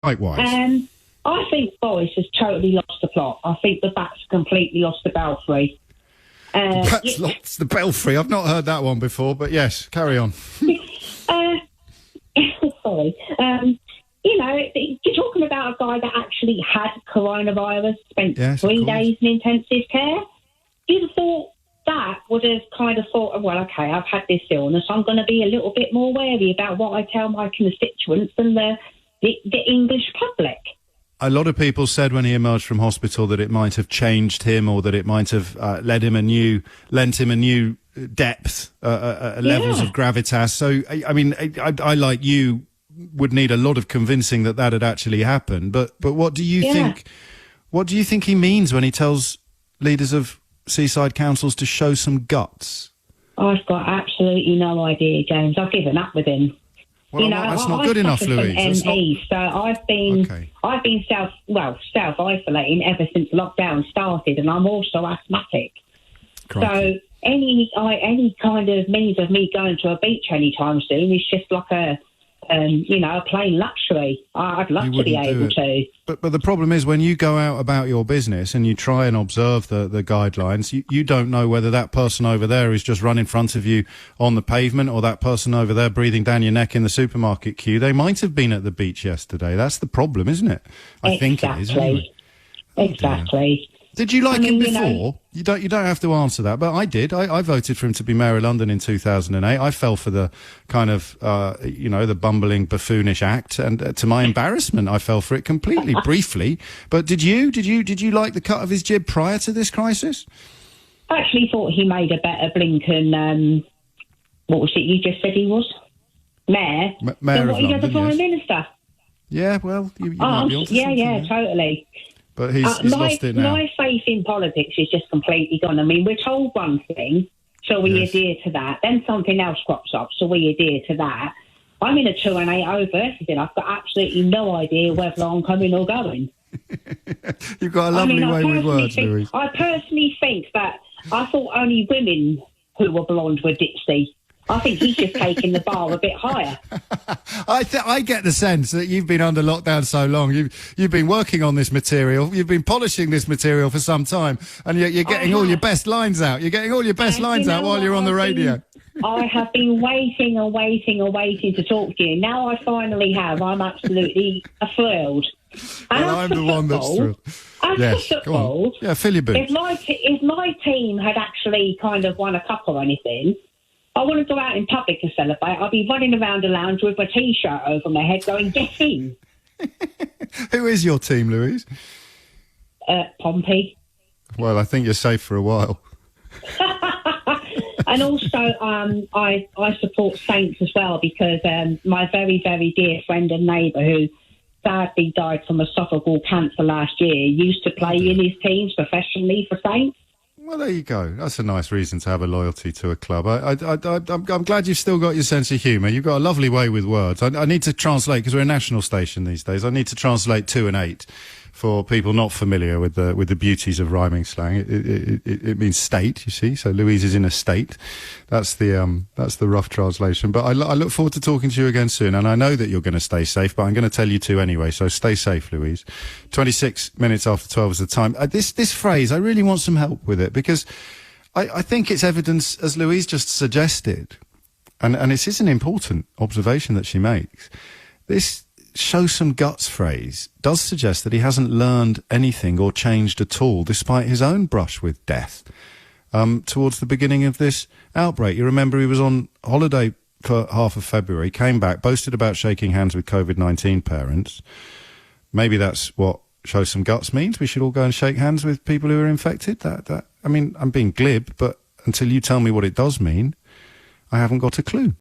Likewise. I think Boris has totally lost the plot. I think the Bat's completely lost the belfry. Bat's lost the belfry. I've not heard that one before, but yes, carry on. Sorry. You're talking about a guy that actually had coronavirus, spent 3 days in intensive care. You'd have thought that would have kind of thought, well, okay, I've had this illness. I'm going to be a little bit more wary about what I tell my constituents than the English public. A lot of people said when he emerged from hospital that it might have changed him, or that it might have lent him a new depth, levels of gravitas. So, I mean, I like you would need a lot of convincing that had actually happened. But what do you think? What do you think he means when he tells leaders of seaside councils to show some guts? I've got absolutely no idea, James. I've given up with him. Well, that's not good enough, Louise. So I've been self-isolating ever since lockdown started, and I'm also asthmatic. Crikey. So any kind of means of me going to a beach anytime soon is just like a plain luxury. I'd love to be able to. But the problem is when you go out about your business and you try and observe the guidelines, you don't know whether that person over there is just run in front of you on the pavement, or that person over there breathing down your neck in the supermarket queue. They might have been at the beach yesterday. That's the problem, isn't it? I think it is. Anyway. Exactly. Did you like him before? You don't have to answer that, but I did. I voted for him to be Mayor of London in 2008. I fell for the kind of, the bumbling, buffoonish act, and to my embarrassment, I fell for it completely, briefly. But did you like the cut of his jib prior to this crisis? I actually thought he made a better Blinken, what was it you just said he was? Mayor? Mayor of London, he does the Prime Minister. Yeah, well, you might be onto something. Yeah, totally. But he's lost it now. My faith in politics is just completely gone. I mean, we're told one thing, so we adhere to that. Then something else crops up, so we adhere to that. I'm in a 2 and 8 over everything. I've got absolutely no idea whether I'm coming or going. You've got a lovely way with words, Louise. I personally think that I thought only women who were blonde were ditzy. I think he's just taking the bar a bit higher. I get the sense that you've been under lockdown so long. You've been working on this material. You've been polishing this material for some time, and you're getting all your best lines out. You're getting all your best lines out while you're on the radio. I have been waiting to talk to you. Now I finally have. I'm absolutely thrilled. Well, I'm the one that's thrilled. As for football, yeah, fill your boots. If my team had actually kind of won a cup or anything, I want to go out in public and celebrate. I'll be running around the lounge with my T-shirt over my head going, get in. Who is your team, Louise? Pompey. Well, I think you're safe for a while. And also, I support Saints as well, because my very, very dear friend and neighbour, who sadly died from esophageal cancer last year, used to play in his teams professionally for Saints. Well, there you go. That's a nice reason to have a loyalty to a club. I'm glad you've still got your sense of humour. You've got a lovely way with words. I need to translate, because we're a national station these days. I need to translate 2 and 8 for people not familiar with the beauties of rhyming slang. It means state, you see. So Louise is in a state. That's the rough translation. But I look forward to talking to you again soon. And I know that you're going to stay safe, but I'm going to tell you to anyway. So stay safe, Louise. 26 minutes after 12 is the time. This phrase, I really want some help with it, because I think it's evidence, as Louise just suggested, and this is an important observation that she makes. This show some guts phrase does suggest that he hasn't learned anything or changed at all, despite his own brush with death towards the beginning of this outbreak. You remember he was on holiday for half of February, came back, boasted about shaking hands with COVID-19 parents. Maybe that's what show some guts means. We should all go and shake hands with people who are infected. I mean, I'm being glib, but until you tell me what it does mean, I haven't got a clue.